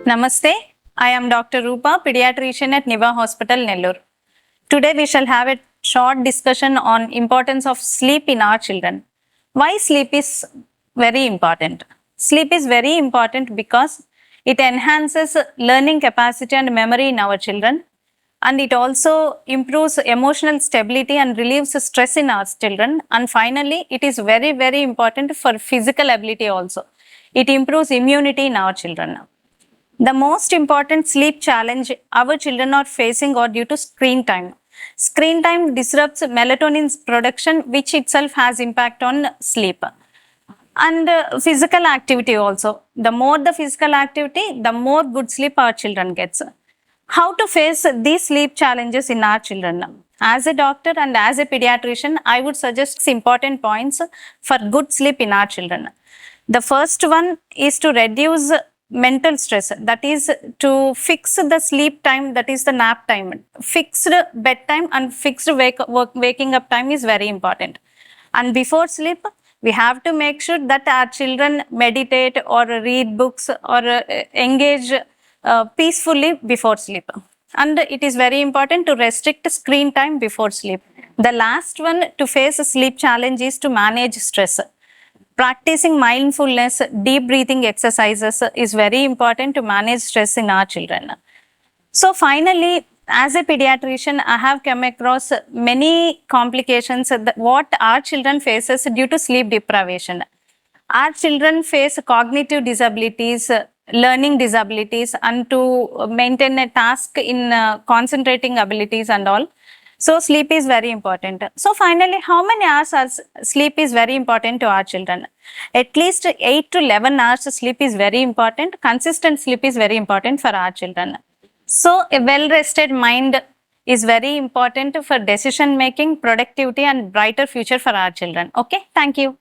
Namaste, I am Dr. Rupa, pediatrician at Niva Hospital, Nellore. Today we shall have a short discussion on importance of sleep in our children. Why sleep is very important? Sleep is very important because it enhances learning capacity and memory in our children, and it also improves emotional stability and relieves stress in our children. And finally, it is very important for physical ability also. It improves immunity in our children. The most important sleep challenge our children are facing are due to screen time. Screen time disrupts melatonin's production, which itself has impact on sleep. And physical activity also. The more the physical activity, the more good sleep our children gets. How to face these sleep challenges in our children? As a doctor and as a pediatrician, I would suggest important points for good sleep in our children. The first one is to reduce mental stress, that is to fix the sleep time, that is the nap time. Fixed bedtime and fixed waking up time is very important. And before sleep, we have to make sure that our children meditate or read books or engage peacefully before sleep. And it is very important to restrict screen time before sleep. The last one to face a sleep challenge is to manage stress. Practicing mindfulness, deep breathing exercises is very important to manage stress in our children. So finally, as a pediatrician, I have come across many complications that what our children faces due to sleep deprivation. Our children face cognitive disabilities, learning disabilities, and to maintain a task in concentrating abilities and all. So sleep is very important. So finally, how many hours sleep is very important to our children? At least 8 to 11 hours sleep is very important. Consistent sleep is very important for our children. So a well-rested mind is very important for decision making, productivity, and brighter future for our children. Okay, thank you.